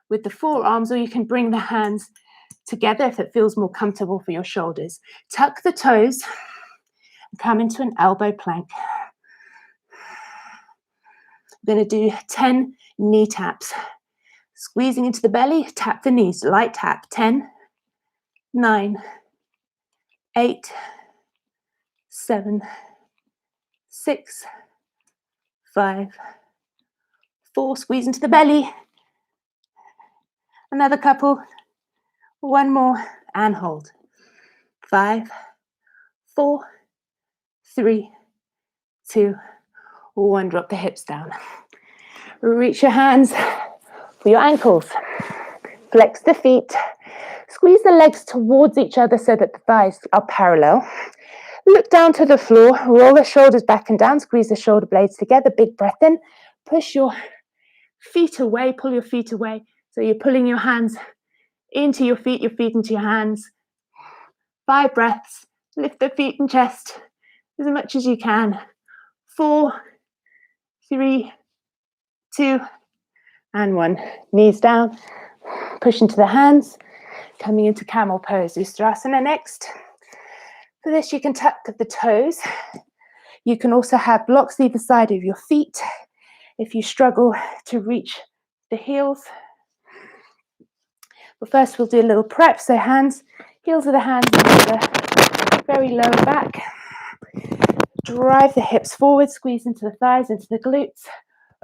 Speaker 2: with the forearms, or you can bring the hands together if it feels more comfortable for your shoulders. Tuck the toes and come into an elbow plank. We're going to do 10 knee taps. Squeezing into the belly, tap the knees, light tap. 10, 9, 8, 7, 6, 5, 4. Squeeze into the belly. Another couple. 1 more and hold. 5, 4, 3, 2, 1. Drop the hips down. Reach your hands for your ankles. Flex the feet. Squeeze the legs towards each other so that the thighs are parallel. Look down to the floor. Roll the shoulders back and down. Squeeze the shoulder blades together. Big breath in. Push your feet away. Pull your feet away. So you're pulling your hands into your feet into your hands. 5 breaths. Lift the feet and chest as much as you can. 4, 3, 2, and 1. Knees down. Push into the hands. Coming into Camel Pose. Ustrasana next. For this, you can tuck the toes. You can also have blocks either side of your feet if you struggle to reach the heels. But first, we'll do a little prep. So hands, heels of the hands into the very lower back. Drive the hips forward, squeeze into the thighs, into the glutes.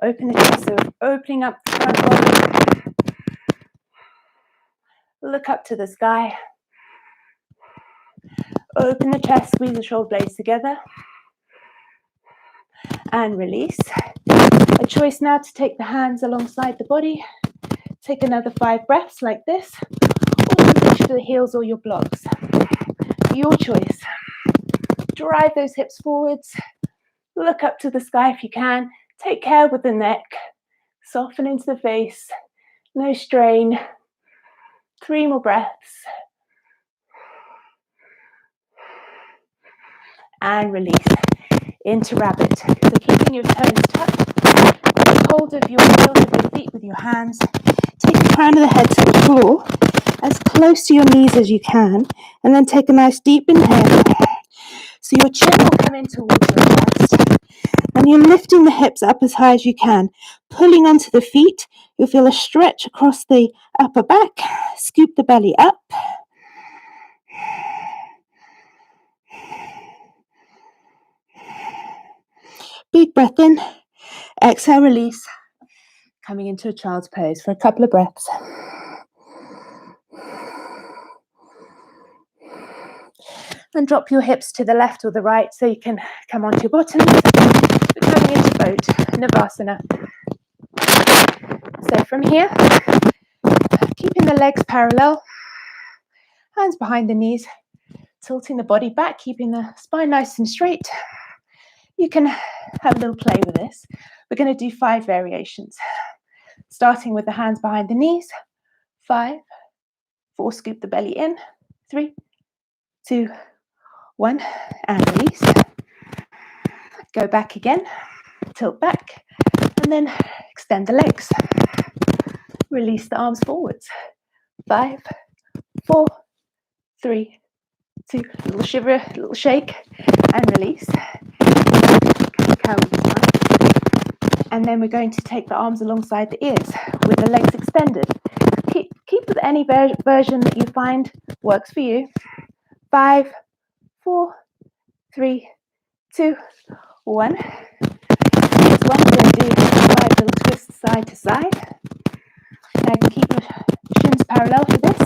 Speaker 2: Open the chest, so opening up the front body. Look up to the sky. Open the chest, squeeze the shoulder blades together. And release. A choice now to take the hands alongside the body. Take another 5 breaths like this. Or to reach for the heels or your blocks. Your choice. Drive those hips forwards. Look up to the sky if you can. Take care with the neck. Soften into the face. No strain. 3 more breaths. And release. Into rabbit. So keeping your toes tucked. Take hold of your heels of your feet with your hands. Take the crown of the head to the floor. As close to your knees as you can. And then take a nice deep inhale. So your chin will come in towards your chest. And you're lifting the hips up as high as you can. Pulling onto the feet. You'll feel a stretch across the upper back. Scoop the belly up. Big breath in. Exhale, release. Coming into a child's pose for a couple of breaths. And drop your hips to the left or the right so you can come onto your bottoms. We're coming into boat, Navasana. So from here, keeping the legs parallel, hands behind the knees, tilting the body back, keeping the spine nice and straight. You can have a little play with this. We're going to do 5 variations. Starting with the hands behind the knees. 5, 4, scoop the belly in. 3, 2, 1, and release. Go back again, tilt back, and then extend the legs. Release the arms forwards. 5, 4, 3, 2, little shiver, little shake, and release. And then we're going to take the arms alongside the ears with the legs extended. Keep with any version that you find works for you. 5, 4, 3, 2, 1. Next one, we're going to do 5 little twists side to side. Now you can keep your shins parallel for this.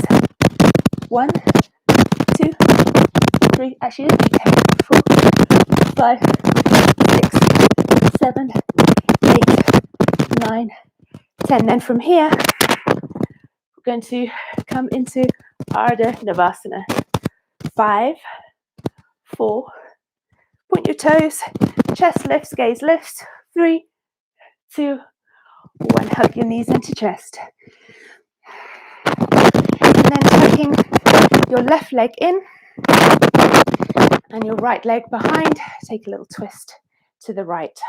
Speaker 2: 1, 2, 3, actually 4, 5, 6, 7, 8, 9, 10. Then from here, we're going to come into Ardha Navasana. 5, 4, point your toes, chest lifts, gaze lifts. 3, 2, 1. Hug your knees into chest. And then tucking your left leg in and your right leg behind. Take a little twist to the right.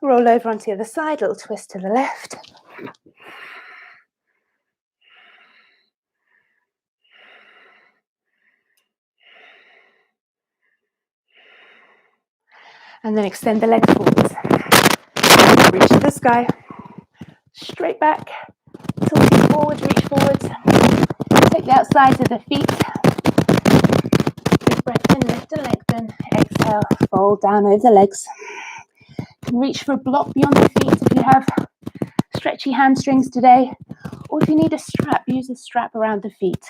Speaker 2: Roll over onto the other side, little twist to the left. And then extend the legs forwards. Reach to the sky. Straight back. Tilting forwards, reach forwards. Take the outsides of the feet. Big breath in, lift and lengthen. Exhale, fold down over the legs. You can reach for a block beyond the feet if you have stretchy hamstrings today. Or if you need a strap, use a strap around the feet.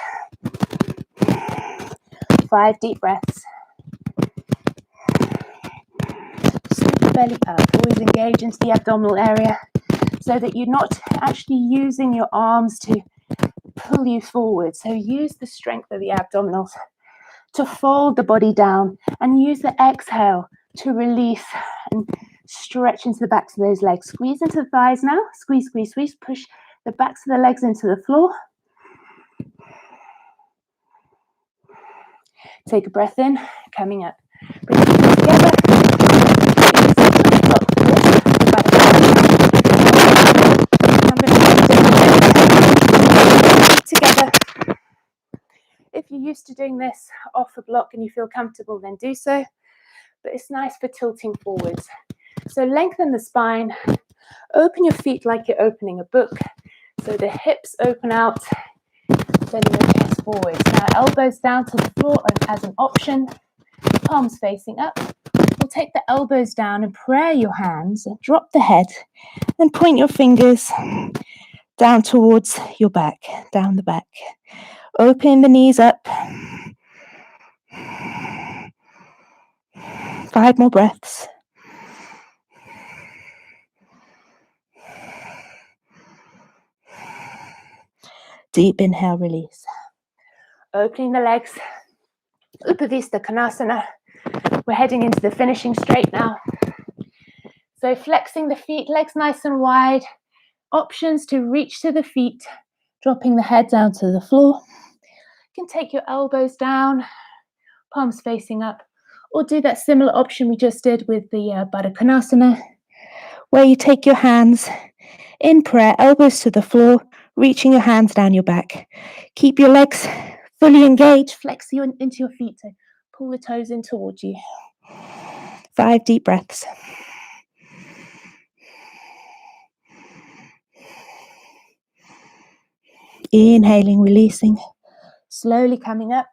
Speaker 2: 5 deep breaths. Scoop the belly up. Always engage into the abdominal area so that you're not actually using your arms to pull you forward. So use the strength of the abdominals to fold the body down and use the exhale to release and stretch into the backs of those legs. Squeeze into the thighs now. Squeeze, squeeze, squeeze. Push the backs of the legs into the floor. Take a breath in, coming up. Bring the feet together. Together. If you're used to doing this off a block and you feel comfortable, then do so. But it's nice for tilting forwards. So lengthen the spine. Open your feet like you're opening a book. So the hips open out, bending your chest forwards. Now elbows down to the floor as an option. Palms facing up. we'll take the elbows down and prayer your hands, and drop the head, and point your fingers down towards your back, down the back. Open the knees up. 5 more breaths. Deep inhale, release. Opening the legs. Upavista Konasana. We're heading into the finishing straight now. So flexing the feet, legs nice and wide. Options to reach to the feet, dropping the head down to the floor. You can take your elbows down, palms facing up, or do that similar option we just did with the Baddha Konasana, where you take your hands in prayer, elbows to the floor, reaching your hands down your back. Keep your legs fully engaged, flex into your feet, so pull the toes in towards you. 5 deep breaths. Inhaling, releasing, slowly coming up.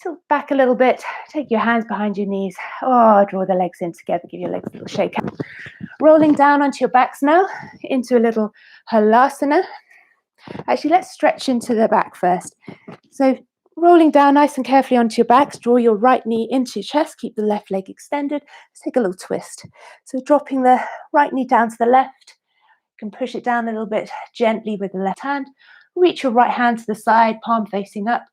Speaker 2: Tilt back a little bit, take your hands behind your knees. Oh, draw the legs in together, give your legs a little shake. Rolling down onto your backs now, into a little halasana. Actually, let's stretch into the back first. So rolling down nice and carefully onto your backs, draw your right knee into your chest, keep the left leg extended. Let's take a little twist. So dropping the right knee down to the left, you can push it down a little bit gently with the left hand. Reach your right hand to the side, palm facing up.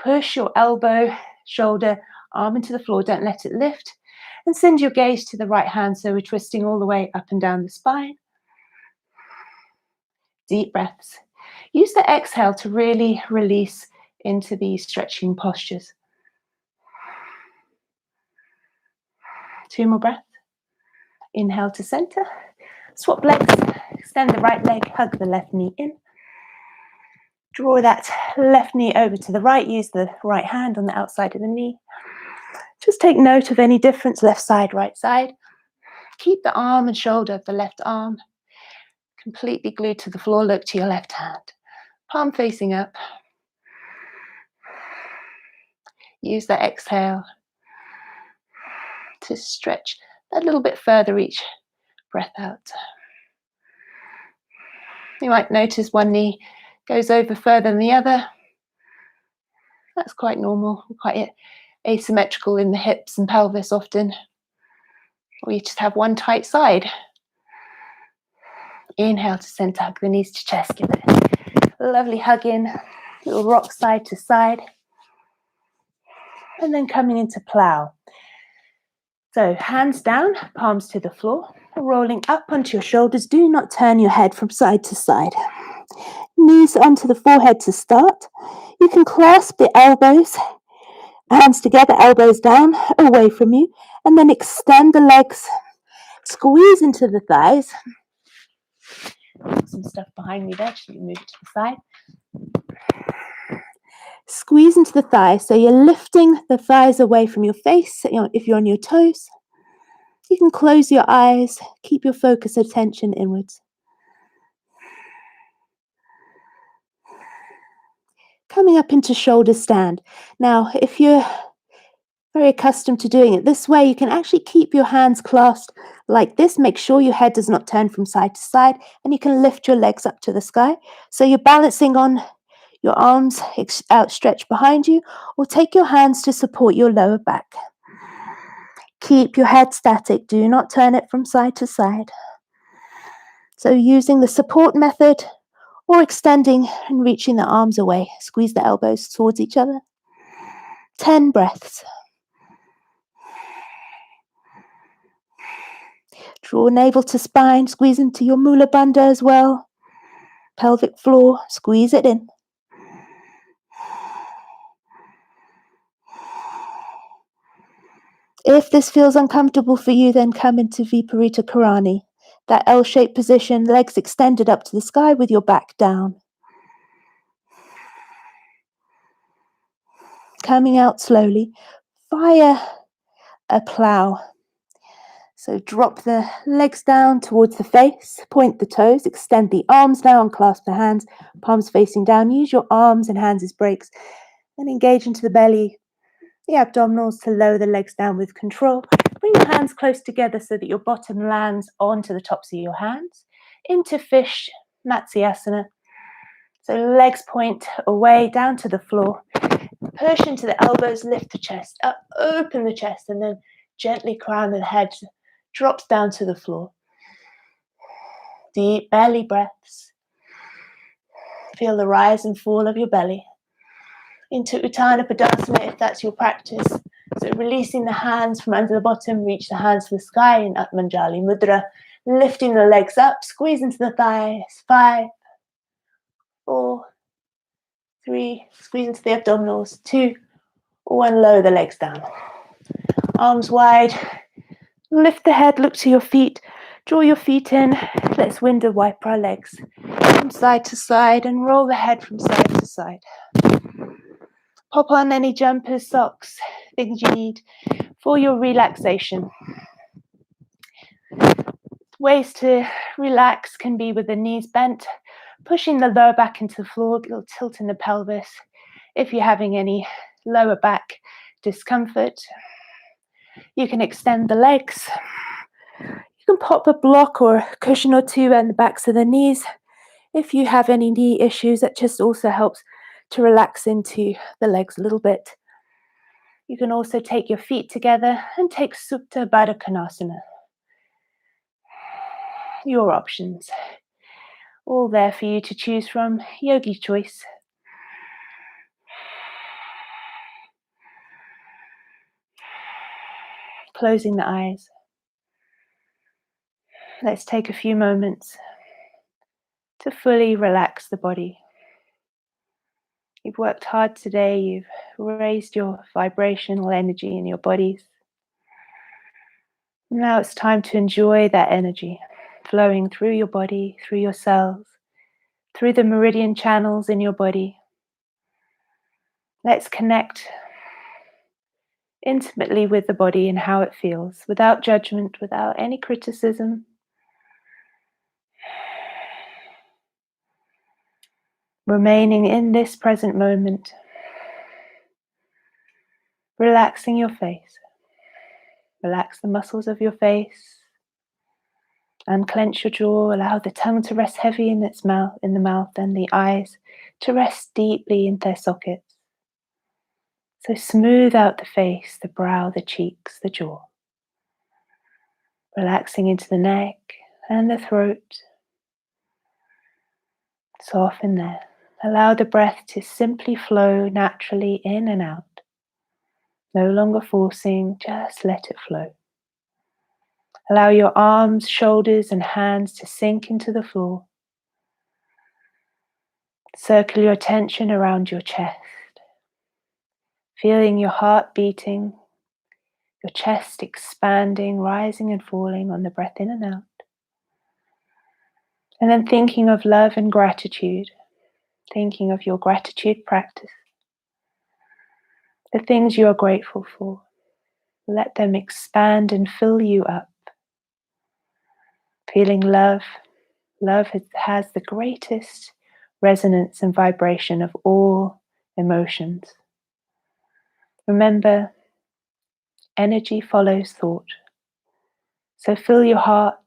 Speaker 2: Push your elbow, shoulder, arm into the floor, don't let it lift. And send your gaze to the right hand, so we're twisting all the way up and down the spine. Deep breaths. Use the exhale to really release into these stretching postures. 2 more breaths. Inhale to center. Swap legs. Extend the right leg, hug the left knee in. Draw that left knee over to the right. Use the right hand on the outside of the knee. Just take note of any difference, left side, right side. Keep the arm and shoulder of the left arm completely glued to the floor. Look to your left hand. Palm facing up. Use the exhale to stretch a little bit further each breath out. You might notice one knee goes over further than the other. That's quite normal. We're quite asymmetrical in the hips and pelvis often. Or you just have one tight side. Inhale to center, hug the knees to chest. Give it a lovely hug in. Little rock side to side. And then coming into plow. So hands down, palms to the floor. Rolling up onto your shoulders. Do not turn your head from side to side. Knees onto the forehead to start. You can clasp the elbows, hands together, elbows down, away from you, and then extend the legs, squeeze into the thighs. Some stuff behind me there, just move it to the side. Squeeze into the thighs, so you're lifting the thighs away from your face. If you're on your toes, you can close your eyes, keep your focus attention inwards. Coming up into shoulder stand. Now, if you're very accustomed to doing it this way, you can actually keep your hands clasped like this. Make sure your head does not turn from side to side, and you can lift your legs up to the sky. So you're balancing on your arms outstretched behind you, or take your hands to support your lower back. Keep your head static. Do not turn it from side to side. So using the support method, or extending and reaching the arms away. Squeeze the elbows towards each other. 10 breaths. Draw navel to spine. Squeeze into your Mula Bandha as well. Pelvic floor. Squeeze it in. If this feels uncomfortable for you, then come into Viparita Karani. That L-shaped position, legs extended up to the sky with your back down. Coming out slowly via a plow. So drop the legs down towards the face, point the toes, extend the arms now and clasp the hands, palms facing down. Use your arms and hands as brakes and engage into the belly. the abdominals to lower the legs down with control. Bring your hands close together so that your bottom lands onto the tops of your hands. Into fish, Matsyasana. So legs point away down to the floor. Push into the elbows, lift the chest up, open the chest, and then gently crown the head drops down to the floor. Deep belly breaths. Feel the rise and fall of your belly. Into Utthana Padmasana if that's your practice. So releasing the hands from under the bottom, reach the hands to the sky in Atmanjali Mudra. Lifting the legs up, squeeze into the thighs. 5, 4, 3, squeeze into the abdominals. 2, 1, lower the legs down. Arms wide. Lift the head, look to your feet. Draw your feet in. Let's window wiper our legs from side to side and roll the head from side to side. Pop on any jumpers, socks, things you need for your relaxation. Ways to relax can be with the knees bent, pushing the lower back into the floor, a little tilt in the pelvis. If you're having any lower back discomfort, you can extend the legs. You can pop a block or a cushion or two on the backs of the knees. If you have any knee issues, that just also helps to relax into the legs a little bit. You can also take your feet together and take Supta Baddha Konasana. Your options. All there for you to choose from, yogi choice. Closing the eyes. Let's take a few moments to fully relax the body. You've worked hard today, you've raised your vibrational energy in your bodies. Now it's time to enjoy that energy flowing through your body, through your cells, through the meridian channels in your body. Let's connect intimately with the body and how it feels, without judgment, without any criticism. Remaining in this present moment, relaxing your face. Relax the muscles of your face. Unclench your jaw, allow the tongue to rest heavy in the mouth, and the eyes to rest deeply in their sockets. So smooth out the face, the brow, the cheeks, the jaw. Relaxing into the neck and the throat. Soften there. Allow the breath to simply flow naturally in and out. No longer forcing, just let it flow. Allow your arms, shoulders, and hands to sink into the floor. Circle your attention around your chest, feeling your heart beating, your chest expanding, rising and falling on the breath in and out. And then thinking of love and gratitude, thinking of your gratitude practice, the things you are grateful for. Let them expand and fill you up. Feeling love. Love has the greatest resonance and vibration of all emotions. Remember, energy follows thought. So fill your heart,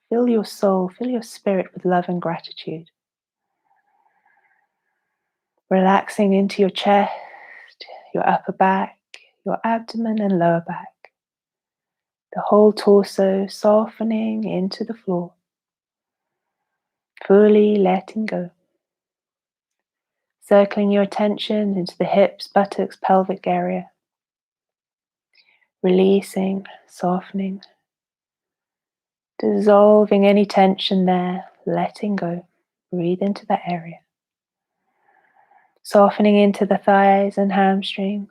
Speaker 2: fill your soul, fill your spirit with love and gratitude. Relaxing into your chest, your upper back, your abdomen and lower back. The whole torso softening into the floor. Fully letting go. Circling your attention into the hips, buttocks, pelvic area. Releasing, softening. Dissolving any tension there, letting go. Breathe into that area. Softening into the thighs and hamstrings.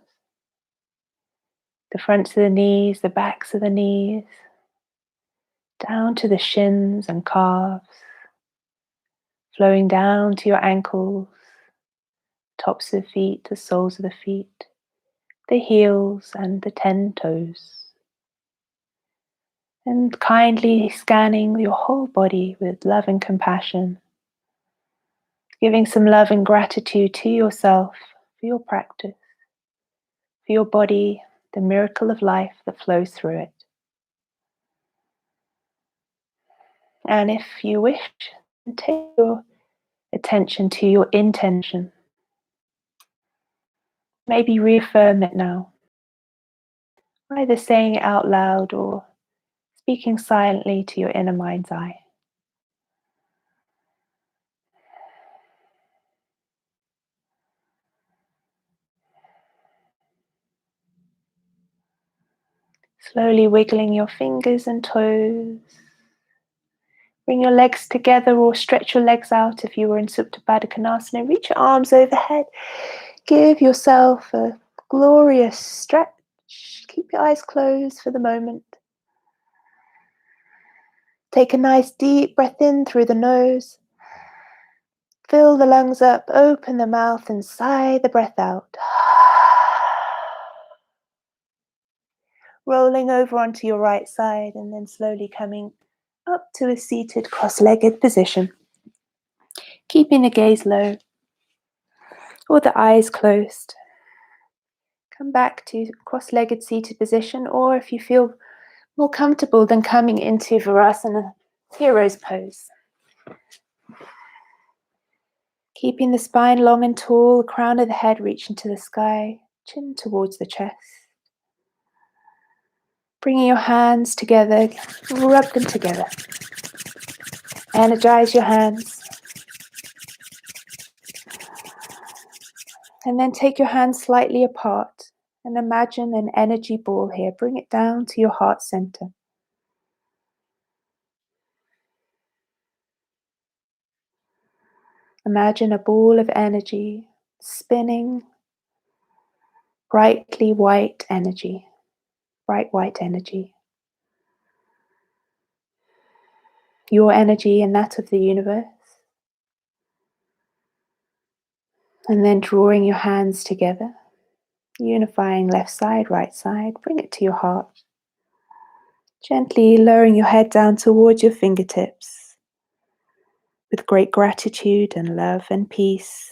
Speaker 2: The fronts of the knees, the backs of the knees. Down to the shins and calves. Flowing down to your ankles. Tops of the feet, the soles of the feet. The heels and the 10 toes. And kindly scanning your whole body with love and compassion. Giving some love and gratitude to yourself for your practice,
Speaker 1: for your body, the miracle of life that flows through it. And if you wish, take your attention to your intention. Maybe reaffirm it now, either saying it out loud or speaking silently to your inner mind's eye. Slowly wiggling your fingers and toes. Bring your legs together or stretch your legs out if you were in Supta Baddha Konasana. Reach your arms overhead. Give yourself a glorious stretch. Keep your eyes closed for the moment. Take a nice deep breath in through the nose. Fill the lungs up, open the mouth and sigh the breath out. Rolling over onto your right side and then slowly coming up to a seated cross-legged position. Keeping the gaze low or the eyes closed. Come back to cross-legged seated position, or if you feel more comfortable, then coming into Virasana, hero's pose. Keeping the spine long and tall, the crown of the head reaching to the sky, chin towards the chest. Bringing your hands together, rub them together. Energize your hands. And then take your hands slightly apart and imagine an energy ball here. Bring it down to your heart center. Imagine a ball of energy spinning, brightly white energy, bright white energy. Your energy and that of the universe. And then drawing your hands together, unifying left side, right side, bring it to your heart. Gently lowering your head down towards your fingertips with great gratitude and love and peace.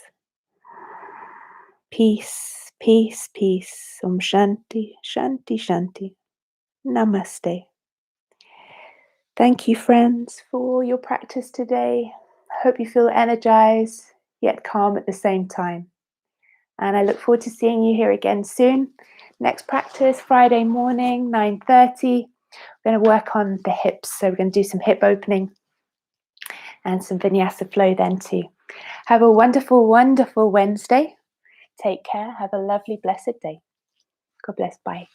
Speaker 1: Peace, peace, peace. Om Shanti, Shanti, Shanti. Namaste. Thank you, friends, for your practice today. I hope you feel energized yet calm at the same time. And I look forward to seeing you here again soon. Next practice, Friday morning, 9:30. We're going to work on the hips. So we're going to do some hip opening and some Vinyasa flow then too. Have a wonderful, wonderful Wednesday. Take care. Have a lovely, blessed day. God bless. Bye.